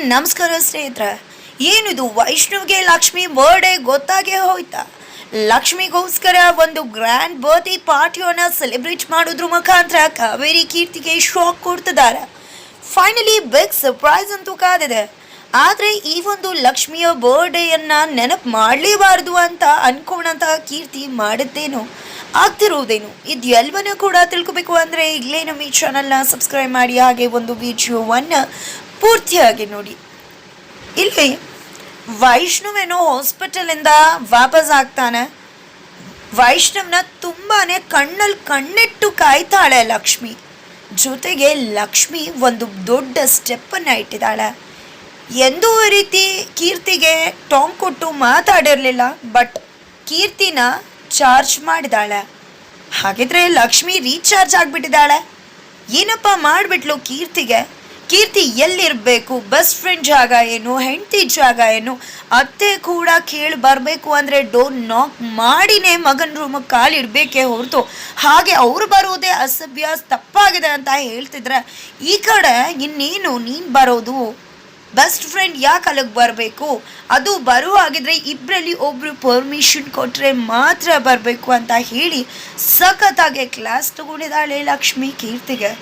ನಮಸ್ಕಾರ ಸ್ನೇಹಿತರೆ. ಏನಿದು ವೈಷ್ಣವ್ಗೆ ಲಕ್ಷ್ಮಿ ಬರ್ಡೇ ಗೊತ್ತಾಗೇ ಹೋಯ್ತಾ? ಲಕ್ಷ್ಮಿಗೋಸ್ಕರ ಒಂದು ಗ್ರ್ಯಾಂಡ್ ಬರ್ತ್ಡೇ ಪಾರ್ಟಿಯನ್ನು ಸೆಲೆಬ್ರೇಟ್ ಮಾಡೋದ್ರ ಮುಖಾಂತರ ಕಾವೇರಿ ಕೀರ್ತಿಗೆ ಶಾಕ್ ಕೊಡ್ತಿದ್ದಾರೆ. ಫೈನಲಿ ಬಿಗ್ ಸರ್ಪ್ರೈಸ್ ಅಂತೂ ಕಾದಿದೆ. ಆದರೆ ಈ ಒಂದು ಲಕ್ಷ್ಮಿಯ ಬರ್ಡೇಯನ್ನು ನೆನಪು ಮಾಡಲೇಬಾರ್ದು ಅಂತ ಅನ್ಕೊಂಡಂತಹ ಕೀರ್ತಿ ಮಾಡಿದ್ದೇನು ಆಗ್ತಿರೋದೇನು ಇದೆಲ್ಲವನ್ನ ಕೂಡ ತಿಳ್ಕೊಬೇಕು ಅಂದರೆ ಈಗಲೇ ನಮ್ಮ ಈ ಚಾನಲ್ನ ಸಬ್ಸ್ಕ್ರೈಬ್ ಮಾಡಿ, ಹಾಗೆ ಒಂದು ವಿಡಿಯೋವನ್ನು ಪೂರ್ತಿಯಾಗಿ ನೋಡಿ. ಇಲ್ಲಿ ವೈಷ್ಣವೇನೋ ಹಾಸ್ಪಿಟಲಿಂದ ವಾಪಸ್ ಆಗ್ತಾನೆ. ವೈಷ್ಣವ್ನ ತುಂಬಾನೇ ಕಣ್ಣಲ್ಲಿ ಕಣ್ಣಿಟ್ಟು ಕಾಯ್ತಾಳೆ ಲಕ್ಷ್ಮಿ. ಜೊತೆಗೆ ಲಕ್ಷ್ಮಿ ಒಂದು ದೊಡ್ಡ ಸ್ಟೆಪ್ಪನ್ನು ಇಟ್ಟಿದ್ದಾಳೆ. ಎಂದೂ ಈ ರೀತಿ ಕೀರ್ತಿಗೆ ಟಾಂಗ್ ಕೊಟ್ಟು ಮಾತಾಡಿರಲಿಲ್ಲ, ಬಟ್ ಕೀರ್ತಿನ ಚಾರ್ಜ್ ಮಾಡಿದಾಳೆ. ಹಾಗಿದ್ರೆ ಲಕ್ಷ್ಮಿ ರೀಚಾರ್ಜ್ ಆಗಿಬಿಟ್ಟಿದ್ದಾಳೆ. ಏನಪ್ಪ ಮಾಡಿಬಿಟ್ಲು ಕೀರ್ತಿಗೆ? ಕೀರ್ತಿ ಎಲ್ಲಿರಬೇಕು? ಬೆಸ್ಟ್ ಫ್ರೆಂಡ್ ಜಾಗ ಏನು, ಹೆಂಡತಿ ಜಾಗ ಏನು? ಅತ್ತೆ ಕೂಡ ಕೇಳಿ ಬರಬೇಕು ಅಂದರೆ ಡೋರ್ ನಾಕ್ ಮಾಡಿನೇ ಮಗನ ರೂಮಿಗೆ ಕಾಲಿಡಬೇಕೇ ಹೊರತು ಹಾಗೆ ಅವ್ರು ಬರೋದೇ ಅಸಭ್ಯ, ತಪ್ಪಾಗಿದೆ ಅಂತ ಹೇಳ್ತಿದ್ರೆ, ಈ ಕಡೆ ಇನ್ನೇನು ನೀನು ಬರೋದು? ಬೆಸ್ಟ್ ಫ್ರೆಂಡ್ ಯಾಕೆ ಅಲ್ಲಿಗೆ ಬರಬೇಕು? ಅದು ಬರುವಾಗಿದ್ರೆ ಇಬ್ಬರಲ್ಲಿ ಒಬ್ಬರು ಪರ್ಮಿಷನ್ ಕೊಟ್ಟರೆ ಮಾತ್ರ ಬರಬೇಕು ಅಂತ ಹೇಳಿ ಸಖತ್ತಾಗಿ ಕ್ಲಾಸ್ ತಗೊಂಡಿದ್ದಾಳೆ ಲಕ್ಷ್ಮಿ ಕೀರ್ತಿಗೆ.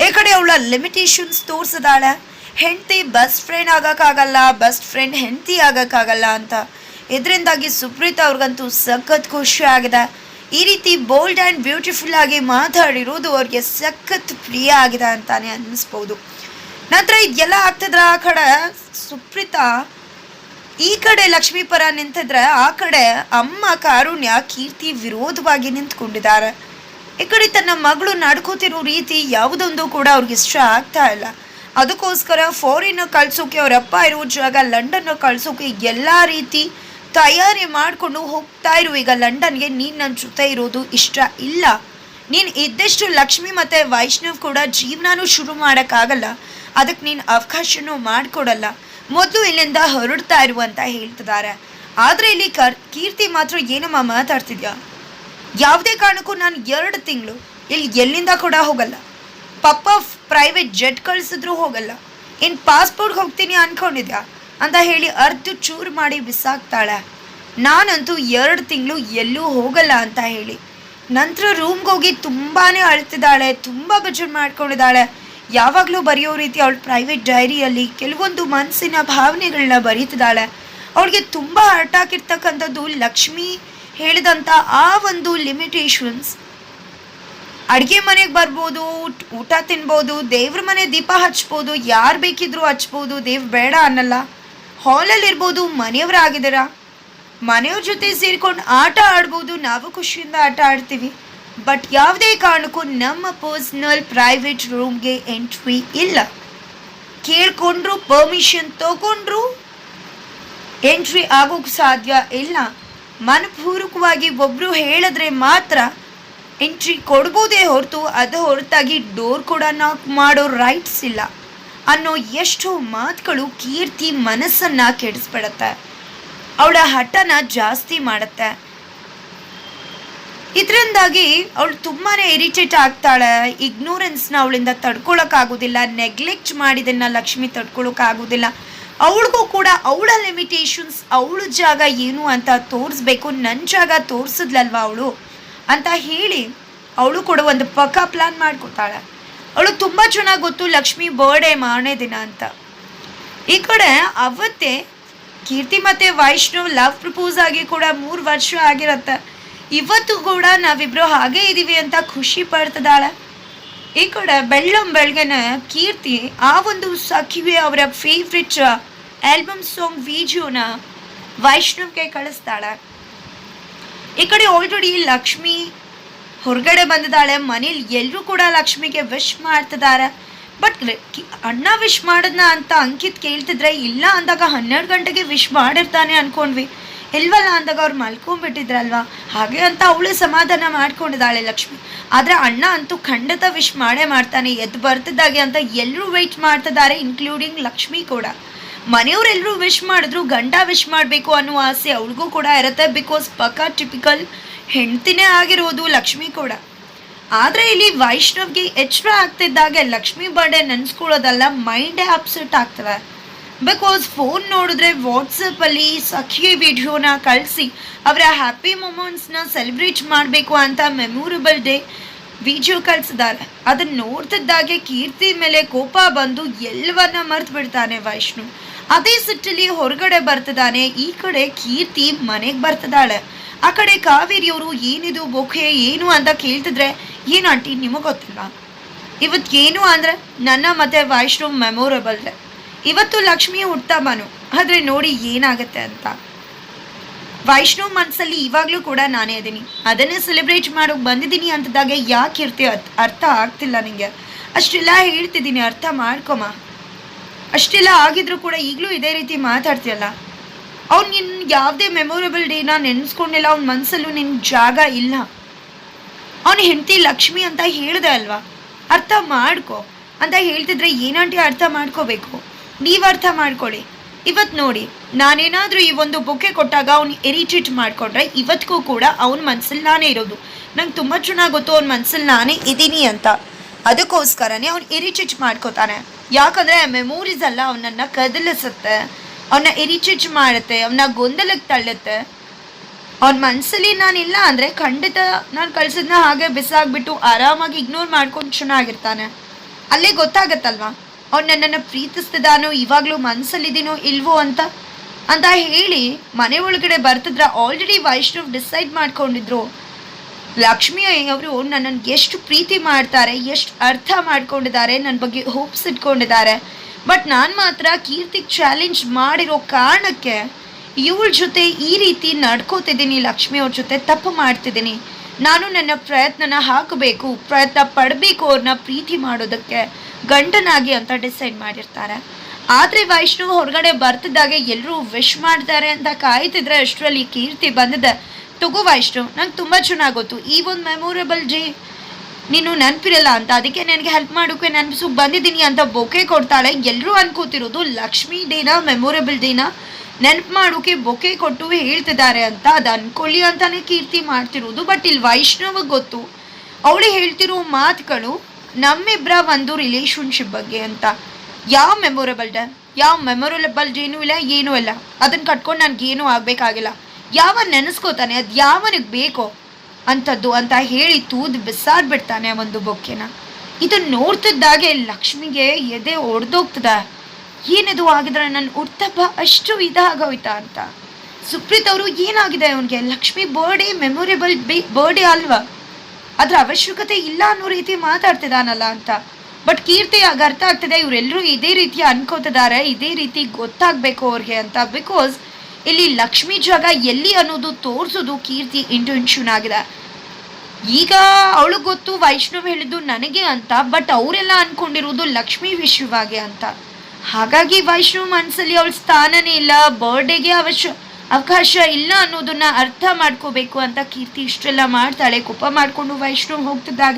ಈ ಕಡೆ ಅವಳ ಲಿಮಿಟೇಷನ್ಸ್ ತೋರಿಸಿದಾಳೆ. ಹೆಂಡತಿ ಬೆಸ್ಟ್ ಫ್ರೆಂಡ್ ಆಗೋಕ್ಕಾಗಲ್ಲ, ಬೆಸ್ಟ್ ಫ್ರೆಂಡ್ ಹೆಂಡತಿ ಆಗೋಕ್ಕಾಗಲ್ಲ ಅಂತ. ಇದರಿಂದಾಗಿ ಸುಪ್ರೀತಾ ಅವ್ರಿಗಂತೂ ಸಖತ್ ಖುಷಿ ಆಗಿದೆ. ಈ ರೀತಿ ಬೋಲ್ಡ್ ಆ್ಯಂಡ್ ಬ್ಯೂಟಿಫುಲ್ ಆಗಿ ಮಾತಾಡಿರೋದು ಅವ್ರಿಗೆ ಸಖತ್ ಪ್ರಿಯ ಆಗಿದೆ ಅಂತಾನೆ ಅನ್ನಿಸ್ಬೋದು. ನಂತರ ಇದೆಲ್ಲ ಆಗ್ತಿದ್ರೆ ಆ ಕಡೆ ಸುಪ್ರೀತಾ ಈ ಕಡೆ ಲಕ್ಷ್ಮೀ ಪರ ನಿಂತಿದ್ರೆ, ಆ ಕಡೆ ಅಮ್ಮ ಕಾರುಣ್ಯ ಕೀರ್ತಿ ವಿರೋಧವಾಗಿ ನಿಂತ್ಕೊಂಡಿದ್ದಾರೆ. ಈ ಕಡೆ ತನ್ನ ಮಗಳು ನಡ್ಕೋತಿರೋ ರೀತಿ ಯಾವುದೊಂದು ಕೂಡ ಅವ್ರಿಗೆ ಇಷ್ಟ ಆಗ್ತಾ ಇಲ್ಲ. ಅದಕ್ಕೋಸ್ಕರ ಫಾರಿನ್ ಕಳ್ಸೋಕೆ, ಅವರಪ್ಪ ಇರೋ ಜಾಗ ಲಂಡನ್ ಕಳ್ಸೋಕೆ ಎಲ್ಲ ರೀತಿ ತಯಾರಿ ಮಾಡಿಕೊಂಡು ಹೋಗ್ತಾ ಇರು. ಈಗ ಲಂಡನ್ಗೆ ನೀನು ನನ್ನ ಜೊತೆ ಇರೋದು ಇಷ್ಟ ಇಲ್ಲ. ನೀನು ಇದ್ದಷ್ಟು ಲಕ್ಷ್ಮಿ ಮತ್ತು ವೈಷ್ಣವ್ ಕೂಡ ಜೀವನನೂ ಶುರು ಮಾಡೋಕ್ಕಾಗಲ್ಲ. ಅದಕ್ಕೆ ನೀನು ಅವಕಾಶನೂ ಮಾಡಿಕೊಡಲ್ಲ. ಮೊದಲು ಇಲ್ಲಿಂದ ಹೊರಡ್ತಾ ಇರು ಅಂತ ಹೇಳ್ತಿದ್ದಾರೆ. ಆದರೆ ಇಲ್ಲಿ ಕೀರ್ತಿ ಮಾತ್ರ ಏನಮ್ಮ ಮಾತಾಡ್ತಿದ್ಯಾ? ಯಾವುದೇ ಕಾರಣಕ್ಕೂ ನಾನು 2 ತಿಂಗಳು ಇಲ್ಲಿ ಎಲ್ಲಿಂದ ಕೂಡ ಹೋಗಲ್ಲ. ಪಪ್ಪ ಪ್ರೈವೇಟ್ ಜೆಟ್ ಕಳಿಸಿದ್ರು ಹೋಗಲ್ಲ. ಇನ್ನು ಪಾಸ್ಪೋರ್ಟ್ಗೆ ಹೋಗ್ತೀನಿ ಅಂದ್ಕೊಂಡಿದ್ಯಾ ಅಂತ ಹೇಳಿ ಅರ್ಧ ಚೂರು ಮಾಡಿ ಬಿಸಾಕ್ತಾಳೆ. ನಾನಂತೂ 2 ತಿಂಗಳು ಎಲ್ಲೂ ಹೋಗಲ್ಲ ಅಂತ ಹೇಳಿ ನಂತರ ರೂಮ್ಗೆ ಹೋಗಿ ತುಂಬಾ ಅಳ್ತಿದ್ದಾಳೆ, ತುಂಬ ಬೇಜಾರು ಮಾಡ್ಕೊಂಡಿದ್ದಾಳೆ. ಯಾವಾಗಲೂ ಬರೆಯೋ ರೀತಿ ಅವಳು ಪ್ರೈವೇಟ್ ಡೈರಿಯಲ್ಲಿ ಕೆಲವೊಂದು ಮನಸ್ಸಿನ ಭಾವನೆಗಳನ್ನ ಬರೀತಿದ್ದಾಳೆ. ಅವಳಿಗೆ ತುಂಬ ಹರ್ಟ್ ಆಗಿರ್ತಕ್ಕಂಥದ್ದು ಲಕ್ಷ್ಮಿ ಹೇಳಿದಂಥ ಆ ಒಂದು ಲಿಮಿಟೇಷನ್ಸ್. ಅಡುಗೆ ಮನೆಗೆ ಬರ್ಬೋದು, ಊಟ ತಿನ್ಬೋದು, ದೇವ್ರ ಮನೆ ದೀಪ ಹಚ್ಬೋದು, ಯಾರು ಬೇಕಿದ್ರೂ ಹಚ್ಬೋದು, ದೇವ್ರು ಬೇಡ ಅನ್ನಲ್ಲ. ಹಾಲಲ್ಲಿರ್ಬೋದು, ಮನೆಯವರಾಗಿದ್ದೀರಾ, ಮನೆಯವ್ರ ಜೊತೆ ಸೇರ್ಕೊಂಡು ಆಟ ಆಡ್ಬೋದು, ನಾವು ಖುಷಿಯಿಂದ ಆಟ ಆಡ್ತೀವಿ. ಬಟ್ ಯಾವುದೇ ಕಾರಣಕ್ಕೂ ನಮ್ಮ ಪರ್ಸ್ನಲ್ ಪ್ರೈವೇಟ್ ರೂಮ್ಗೆ ಎಂಟ್ರಿ ಇಲ್ಲ. ಕೇಳ್ಕೊಂಡ್ರು, ಪರ್ಮಿಷನ್ ತಗೊಂಡ್ರು ಎಂಟ್ರಿ ಆಗೋಕ್ಕೆ ಸಾಧ್ಯ ಇಲ್ಲ. ಮನಪೂರ್ವಕವಾಗಿ ಒಬ್ಬರು ಹೇಳಿದ್ರೆ ಮಾತ್ರ ಎಂಟ್ರಿ ಕೊಡ್ಬೋದೇ ಹೊರತು ಅದು ಹೊರತಾಗಿ ಡೋರ್ ಕೂಡ ನಾಕ್ ಮಾಡೋ ರೈಟ್ಸ್ ಇಲ್ಲ ಅನ್ನೋ ಎಷ್ಟು ಮಾತುಗಳು ಕೀರ್ತಿ ಮನಸ್ಸನ್ನು ಕೆಡಿಸ್ಬಿಡತ್ತೆ. ಅವಳ ಹಠನ ಜಾಸ್ತಿ ಮಾಡುತ್ತೆ. ಇದರಿಂದಾಗಿ ಅವಳು ತುಂಬಾ ಇರಿಟೇಟ್ ಆಗ್ತಾಳೆ. ಇಗ್ನೋರೆನ್ಸ್ನ ಅವಳಿಂದ ತಡ್ಕೊಳಕ್ಕಾಗೋದಿಲ್ಲ. ನೆಗ್ಲೆಕ್ಟ್ ಮಾಡಿದನ್ನು ಲಕ್ಷ್ಮಿ ತಡ್ಕೊಳಕ್ಕಾಗೋದಿಲ್ಲ. ಅವಳಿಗೂ ಕೂಡ ಅವಳ ಲಿಮಿಟೇಷನ್ಸ್, ಅವಳ ಜಾಗ ಏನು ಅಂತ ತೋರಿಸ್ಬೇಕು. ನನ್ನ ಜಾಗ ತೋರಿಸಿದ್ಲಲ್ವ ಅವಳು ಅಂತ ಹೇಳಿ ಅವಳು ಕೂಡ ಒಂದು ಪಕ್ಕಾ ಪ್ಲ್ಯಾನ್ ಮಾಡ್ಕೊತಾಳೆ. ಅವಳು ತುಂಬ ಚೆನ್ನಾಗಿ ಗೊತ್ತು ಲಕ್ಷ್ಮಿ ಬರ್ಡೇ ಮಾರನೇ ದಿನ ಅಂತ. ಈ ಕಡೆ ಅವತ್ತೇ ಕೀರ್ತಿ ಮತ್ತು ವೈಷ್ಣವ್ ಲವ್ ಪ್ರಪೋಸ್ ಆಗಿ ಕೂಡ 3 ವರ್ಷ ಆಗಿರತ್ತೆ. ಇವತ್ತು ಕೂಡ ನಾವಿಬ್ಬರು ಹಾಗೇ ಇದ್ದೀವಿ ಅಂತ ಖುಷಿ ಪಡ್ತಿದ್ದಾಳೆ. ಈ ಕಡೆ ಬೆಳಗ್ಗೆನೆ ಕೀರ್ತಿ ಆ ಒಂದು ಸಖಿವೆ ಅವರ ಫೇವ್ರೆಟ್ ಆಲ್ಬಮ್ ಸಾಂಗ್ ವಿಡಿಯೋನ ವೈಷ್ಣವ್ಗೆ ಕಳಿಸ್ತಾಳೆ. ಈ ಕಡೆ ಆಲ್ರೆಡಿ ಲಕ್ಷ್ಮಿ ಹೊರಗಡೆ ಬಂದಿದ್ದಾಳೆ. ಮನೇಲಿ ಎಲ್ಲರೂ ಕೂಡ ಲಕ್ಷ್ಮಿಗೆ ವಿಶ್ ಮಾಡ್ತಿದ್ದಾರೆ. ಬಟ್ ಅಣ್ಣ ವಿಶ್ ಮಾಡೋದನ್ನ ಅಂತ ಅಂಕಿತ್ ಕೇಳ್ತಿದ್ರೆ, ಇಲ್ಲ ಅಂದಾಗ 12 ಗಂಟೆಗೆ ವಿಶ್ ಮಾಡಿರ್ತಾನೆ ಅಂದ್ಕೊಂಡ್ವಿ, ಇಲ್ವಲ್ಲ ಅಂದಾಗ ಅವ್ರು ಮಲ್ಕೊಂಡ್ಬಿಟ್ಟಿದ್ರಲ್ವ, ಹಾಗೆ ಅಂತ ಅವಳು ಸಮಾಧಾನ ಮಾಡ್ಕೊಂಡಿದ್ದಾಳೆ ಲಕ್ಷ್ಮಿ. ಆದರೆ ಅಣ್ಣ ಅಂತೂ ಖಂಡಿತ ವಿಶ್ ಮಾಡೇ ಮಾಡ್ತಾನೆ, ಎದ್ದು ಬರ್ತಿದ್ದಾಗೆ ಅಂತ ಎಲ್ಲರೂ ವೆಯ್ಟ್ ಮಾಡ್ತಿದ್ದಾರೆ, ಇನ್ಕ್ಲೂಡಿಂಗ್ ಲಕ್ಷ್ಮಿ ಕೂಡ. ಮನೆಯವರೆಲ್ಲರೂ ವಿಶ್ ಮಾಡಿದ್ರು, ಗಂಡ ವಿಶ್ ಮಾಡಬೇಕು ಅನ್ನೋ ಆಸೆ ಅವಳಿಗೂ ಕೂಡ ಇರುತ್ತೆ. ಬಿಕಾಸ್ ಪಕ್ಕಾ ಟಿಪಿಕಲ್ ಹೆಂಡ್ತಿನೇ ಆಗಿರೋದು ಲಕ್ಷ್ಮಿ ಕೂಡ. ಆದರೆ ಇಲ್ಲಿ ವೈಷ್ಣವ್ಗೆ ಎಚ್ಚರ ಆಗ್ತಿದ್ದಾಗೆ ಲಕ್ಷ್ಮಿ ಬರ್ಡೇ ನೆನೆಸ್ಕೊಳ್ಳೋದಲ್ಲ, ಮೈಂಡೇ ಅಪ್ಸೆಟ್ ಆಗ್ತವೆ. ಬಿಕಾಸ್ ಫೋನ್ ನೋಡಿದ್ರೆ ವಾಟ್ಸಪ್ಪಲ್ಲಿ ಸಖಿ ವಿಡಿಯೋನ ಕಳಿಸಿ ಅವರ ಹ್ಯಾಪಿ ಮೂಮೆಂಟ್ಸ್ನ ಸೆಲೆಬ್ರೇಟ್ ಮಾಡಬೇಕು ಅಂತ ಮೆಮೊರಬಲ್ ಡೇ ವಿಡಿಯೋ ಕಳಿಸಿದ್ದಾರೆ. ಅದನ್ನ ನೋಡ್ತಿದ್ದಾಗೆ ಕೀರ್ತಿ ಮೇಲೆ ಕೋಪ ಬಂದು ಎಲ್ಲವನ್ನ ಮರ್ತು ಬಿಡ್ತಾನೆ ವೈಷ್ಣು. ಅದೇ ಸಿಟ್ಟಲ್ಲಿ ಹೊರಗಡೆ ಬರ್ತಿದ್ದಾನೆ. ಈ ಕಡೆ ಕೀರ್ತಿ ಮನೆಗೆ ಬರ್ತಿದ್ದಾಳೆ. ಆ ಕಡೆ ಕಾವೇರಿಯವರು ಏನಿದು ಬೊಕೆ ಏನು ಅಂತ ಕೇಳ್ತಿದ್ರೆ, ಏನು ಆಂಟಿ ನಿಮಗೆ ಗೊತ್ತಿಲ್ಲ, ಇವತ್ತು ಏನು ಅಂದರೆ ನನ್ನ ಮತ್ತು ವೈಷ್ಣು ಮೆಮೊರಬಲ್ ಡೇ, ಇವತ್ತು ಲಕ್ಷ್ಮಿ ಹುಟ್ಟಬಾನು, ಆದರೆ ನೋಡಿ ಏನಾಗುತ್ತೆ ಅಂತ. ವೈಷ್ಣು ಮನಸ್ಸಲ್ಲಿ ಇವಾಗಲೂ ಕೂಡ ನಾನೇ ಇದ್ದೀನಿ, ಅದನ್ನೇ ಸೆಲೆಬ್ರೇಟ್ ಮಾಡೋಕೆ ಬಂದಿದ್ದೀನಿ ಅಂತದಾಗ ಯಾಕೆ ಇರ್ತೀಯ ಅರ್ಥ ಆಗ್ತಿಲ್ಲ ನಿಮಗೆ. ಅಷ್ಟೆಲ್ಲ ಹೇಳ್ತಿದ್ದೀನಿ, ಅರ್ಥ ಮಾಡ್ಕೊಮ್ಮ. ಅಷ್ಟೆಲ್ಲ ಆಗಿದ್ರು ಕೂಡ ಈಗಲೂ ಇದೇ ರೀತಿ ಮಾತಾಡ್ತೀಯಲ್ಲ. ಅವ್ನು ನಿನ್ನ ಯಾವುದೇ ಮೆಮೊರಬಲ್ ಡೇನ ನೆನೆಸ್ಕೊಂಡಿಲ್ಲ, ಅವ್ನ ಮನಸ್ಸಲ್ಲೂ ನಿನ್ನ ಜಾಗ ಇಲ್ಲ. ಅವನು ಹೆಂಡತಿ ಲಕ್ಷ್ಮಿ ಅಂತ ಹೇಳಿದೆ ಅಲ್ವಾ, ಅರ್ಥ ಮಾಡ್ಕೊ ಅಂತ ಹೇಳ್ತಿದ್ರೆ ಏನಂಟಿ ಅರ್ಥ ಮಾಡ್ಕೋಬೇಕು, ನೀವು ಅರ್ಥ ಮಾಡ್ಕೊಳ್ಳಿ. ಇವತ್ತು ನೋಡಿ, ನಾನೇನಾದರೂ ಈ ಒಂದು ಬೊಕ್ಕೆ ಕೊಟ್ಟಾಗ ಅವ್ನು ಇರಿಟೇಟ್ ಮಾಡಿಕೊಂಡ್ರೆ ಇವತ್ತಿಗೂ ಕೂಡ ಅವನ ಮನಸ್ಸಲ್ಲಿ ನಾನೇ ಇರೋದು. ನಂಗೆ ತುಂಬ ಚೆನ್ನಾಗಿ ಗೊತ್ತು ಅವ್ನ ಮನಸ್ಸಲ್ಲಿ ನಾನೇ ಇದ್ದೀನಿ ಅಂತ. ಅದಕ್ಕೋಸ್ಕರನೇ ಅವ್ನು ಇರಿಟೇಟ್ ಮಾಡ್ಕೋತಾನೆ. ಯಾಕಂದರೆ ಮೆಮೊರೀಸ್ ಎಲ್ಲ ಅವನನ್ನು ಕದಲಿಸುತ್ತೆ, ಅವನ್ನ ಇರಿಟೇಟ್ ಮಾಡುತ್ತೆ, ಅವನ್ನ ಗೊಂದಲಕ್ಕೆ ತಳ್ಳುತ್ತೆ. ಅವ್ನ ಮನಸ್ಸಲ್ಲಿ ನಾನಿಲ್ಲ ಅಂದರೆ ಖಂಡಿತ ನಾನು ಕಳ್ಸಿದ್ನ ಹಾಗೆ ಬಿಸಾಕ್ಬಿಟ್ಟು ಆರಾಮಾಗಿ ಇಗ್ನೋರ್ ಮಾಡ್ಕೊಂಡು ಚೆನ್ನಾಗಿರ್ತಾನೆ. ಅಲ್ಲೇ ಗೊತ್ತಾಗತ್ತಲ್ವಾ ಅವ್ನು ನನ್ನನ್ನು ಪ್ರೀತಿಸ್ತಿದ್ದಾನೋ, ಇವಾಗಲೂ ಮನಸ್ಸಲ್ಲಿದ್ದೀನೋ ಇಲ್ವೋ ಅಂತ ಹೇಳಿ ಮನೆ ಒಳಗಡೆ ಬರ್ತಿದ್ರ. ಆಲ್ರೆಡಿ ವೈಷ್ಣವ್ ಡಿಸೈಡ್ ಮಾಡ್ಕೊಂಡಿದ್ರು ಲಕ್ಷ್ಮಿ ಅವರು ನನ್ನನ್ನು ಎಷ್ಟು ಪ್ರೀತಿ ಮಾಡ್ತಾರೆ, ಎಷ್ಟು ಅರ್ಥ ಮಾಡ್ಕೊಂಡಿದ್ದಾರೆ, ನನ್ನ ಬಗ್ಗೆ ಹೋಪ್ಸ್ ಇಟ್ಕೊಂಡಿದ್ದಾರೆ. ಬಟ್ ನಾನು ಮಾತ್ರ ಕೀರ್ತಿಗೆ ಚಾಲೆಂಜ್ ಮಾಡಿರೋ ಕಾರಣಕ್ಕೆ ಇವಳ ಜೊತೆ ಈ ರೀತಿ ನಡ್ಕೋತಿದ್ದೀನಿ, ಲಕ್ಷ್ಮಿ ಅವ್ರ ಜೊತೆ ತಪ್ಪು ಮಾಡ್ತಿದ್ದೀನಿ. ನಾನು ನನ್ನ ಪ್ರಯತ್ನನ ಹಾಕಬೇಕು, ಪ್ರಯತ್ನ ಪಡಬೇಕು ಅವ್ರನ್ನ ಪ್ರೀತಿ ಮಾಡೋದಕ್ಕೆ ಗಂಡನಾಗಿ ಅಂತ ಡಿಸೈಡ್ ಮಾಡಿರ್ತಾರೆ. ಆದರೆ ವೈಷ್ಣವ್ ಹೊರಗಡೆ ಬರ್ತಿದ್ದಾಗೆ ಎಲ್ಲರೂ ವಿಶ್ ಮಾಡ್ತಾರೆ ಅಂತ ಕಾಯ್ತಿದ್ರೆ ಅಷ್ಟರಲ್ಲಿ ಕೀರ್ತಿ ಬಂದಿದೆ. ತಗೋ ವೈಷ್ಣವ್, ನಂಗೆ ತುಂಬ ಚೆನ್ನಾಗಿ ಗೊತ್ತು ಈ ಒಂದು ಮೆಮೊರಬಲ್ ಡೇ ನೀನು ನೆನಪಿರಲ್ಲ ಅಂತ, ಅದಕ್ಕೆ ನನಗೆ ಹೆಲ್ಪ್ ಮಾಡೋಕ್ಕೆ ನೆನಪಿಸು ಬಂದಿದ್ದೀನಿ ಅಂತ ಬೊಕೆ ಕೊಡ್ತಾಳೆ. ಎಲ್ಲರೂ ಅನ್ಕೋತಿರೋದು ಲಕ್ಷ್ಮಿ ಡೇನ ಮೆಮೊರಬಲ್ ಡೇನ ನೆನಪು ಮಾಡೋಕೆ ಬೊಕೆ ಕೊಟ್ಟು ಹೇಳ್ತಿದ್ದಾರೆ ಅಂತ, ಅದು ಅನ್ಕೊಳ್ಳಿ ಅಂತಾನೆ ಕೀರ್ತಿ ಮಾಡ್ತಿರೋದು. ಬಟ್ ಇಲ್ಲಿ ವೈಷ್ಣವಿಗೆ ಗೊತ್ತು ಅವಳು ಹೇಳ್ತಿರೋ ಮಾತುಗಳು ನಮ್ಮಿಬ್ಬರ ಒಂದು ರಿಲೇಶನ್ಶಿಪ್ ಬಗ್ಗೆ ಅಂತ. ಯಾವ ಮೆಮೊರಬಲ್ ಡೇನೂ ಇಲ್ಲ, ಏನೂ ಇಲ್ಲ. ಅದನ್ನು ಕಟ್ಕೊಂಡು ನನಗೇನೂ ಆಗಬೇಕಾಗಿಲ್ಲ. ಯಾವ ನೆನೆಸ್ಕೋತಾನೆ, ಅದು ಯಾವನಿಗೆ ಬೇಕೋ ಅಂಥದ್ದು ಅಂತ ಹೇಳಿ ತೂದು ಬಿಸಾಡ್ಬಿಡ್ತಾನೆ ಒಂದು ಬೊಕ್ಕೆನ. ಇದನ್ನು ನೋಡ್ತಿದ್ದಾಗೆ ಲಕ್ಷ್ಮಿಗೆ ಎದೆ ಒಡೆದೋಗ್ತದೆ. ಏನಿದು ಆಗಿದ್ರೆ ನನ್ನ ಹುಟ್ಟಬ್ಬ ಅಷ್ಟು ಇದಾಗೋಯ್ತಾ ಅಂತ. ಸುಪ್ರೀತ್ ಅವರು ಏನಾಗಿದೆ ಅವನಿಗೆ, ಲಕ್ಷ್ಮಿ ಬರ್ಡೇ ಮೆಮೊರೇಬಲ್ ಬರ್ಡೇ ಅಲ್ವಾ, ಅದ್ರ ಅವಶ್ಯಕತೆ ಇಲ್ಲ ಅನ್ನೋ ರೀತಿ ಮಾತಾಡ್ತಿದ್ದಾನಲ್ಲ ಅಂತ. ಬಟ್ ಕೀರ್ತಿ ಆಗ ಅರ್ಥ ಆಗ್ತದೆ ಇವರೆಲ್ಲರೂ ಇದೇ ರೀತಿ ಅನ್ಕೋತಿದ್ದಾರೆ, ಇದೇ ರೀತಿ ಗೊತ್ತಾಗಬೇಕು ಅವ್ರಿಗೆ ಅಂತ. ಬಿಕಾಸ್ ಇಲ್ಲಿ ಲಕ್ಷ್ಮಿ ಜಾಗ ಎಲ್ಲಿ ಅನ್ನೋದು ತೋರಿಸೋದು ಕೀರ್ತಿ ಇಂಟೆನ್ಷನ್ ಆಗಿದೆ. ಈಗ ಅವಳು ಗೊತ್ತು ವೈಷ್ಣವ್ ಹೇಳಿದ್ದು ನನಗೆ ಅಂತ, ಬಟ್ ಅವರೆಲ್ಲ ಅನ್ಕೊಂಡಿರೋದು ಲಕ್ಷ್ಮಿ ವಿಷಯವಾಗಿ ಅಂತ. ಹಾಗಾಗಿ ವೈಷ್ಣವ್ ಮನಸ್ಸಲ್ಲಿ ಅವಳ ಸ್ಥಾನನೇ ಇಲ್ಲ, ಬರ್ಡೇಗೆ ಅವಕಾಶ ಇಲ್ಲ ಅನ್ನೋದನ್ನ ಅರ್ಥ ಮಾಡ್ಕೋಬೇಕು ಅಂತ ಕೀರ್ತಿ ಇಷ್ಟೆಲ್ಲ ಮಾಡ್ತಾಳೆ. ಕೋಪ ಮಾಡಿಕೊಂಡು ವೈಷ್ಣವ್ ಹೋಗ್ತಿದ್ದಾಗ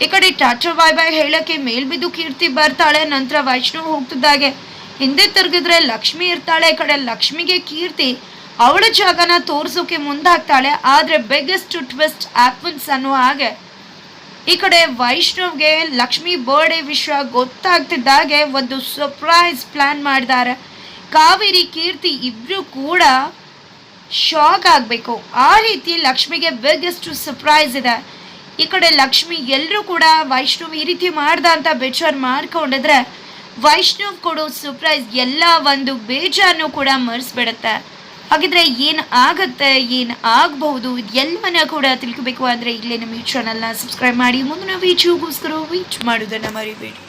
ಈ ಕಡೆ ಟಾಟಾ ಬಾಯ್ ಬಾಯ್ ಹೇಳೋಕ್ಕೆ ಮೇಲ್ಬಿದ್ದು ಕೀರ್ತಿ ಬರ್ತಾಳೆ. ನಂತರ ವೈಷ್ಣವ್ ಹೋಗ್ತಿದ್ದಾಗೆ ಹಿಂದೆ ತಿರುಗಿದ್ರೆ ಲಕ್ಷ್ಮಿ ಇರ್ತಾಳೆ. ಈ ಕಡೆ ಲಕ್ಷ್ಮಿಗೆ ಕೀರ್ತಿ ಅವಳ ಜಾಗನ ತೋರಿಸೋಕೆ ಮುಂದಾಗ್ತಾಳೆ. ಆದರೆ ಬಿಗ್ಗೆಸ್ಟ್ ಟ್ವಿಸ್ಟ್ ಆ್ಯಪನ್ಸ್ ಅನ್ನೋ ಹಾಗೆ ಈ ಕಡೆ ವೈಷ್ಣವ್ಗೆ ಲಕ್ಷ್ಮಿ ಬರ್ಡೇ ವಿಷಯ ಗೊತ್ತಾಗ್ತಿದ್ದಾಗೆ ಒಂದು ಸರ್ಪ್ರೈಸ್ ಪ್ಲ್ಯಾನ್ ಮಾಡಿದ್ದಾರೆ. ಕಾವೇರಿ ಕೀರ್ತಿ ಇಬ್ಬರು ಕೂಡ ಶಾಕ್ ಆಗಬೇಕು, ಆ ರೀತಿ ಲಕ್ಷ್ಮಿಗೆ ಬಿಗ್ಗೆಸ್ಟ್ ಸರ್ಪ್ರೈಸ್ ಇದೆ. ಈ ಕಡೆ ಲಕ್ಷ್ಮಿ ಎಲ್ಲರೂ ಕೂಡ ವೈಷ್ಣವ್ ಈ ರೀತಿ ಮಾಡ್ದ ಅಂತ ಬೇಜಾರು ಮಾಡ್ಕೊಂಡಿದ್ರೆ ವೈಷ್ಣವ್ ಕೊಡೋ ಸರ್ಪ್ರೈಸ್ ಎಲ್ಲ ಒಂದು ಬೇಜಾರನ್ನು ಕೂಡ ಮರೆಸ್ಬಿಡುತ್ತೆ. ಹಾಗಿದ್ರೆ ಏನು ಆಗತ್ತೆ, ಏನು ಆಗಬಹುದು, ಎಲ್ಲವನ್ನ ಕೂಡ ತಿಳ್ಕೋಬೇಕು ಅಂದರೆ ಇಲ್ಲೇ ನಮ್ಮ ಈ ಚಾನಲ್ನ ಸಬ್ಸ್ಕ್ರೈಬ್ ಮಾಡಿ ಮುಂದಿನ ವಿಡಿಯೋಗೋಸ್ಕರ ವೇಟ್ ಮಾಡೋದನ್ನು ಮರಿಬೇಡಿ.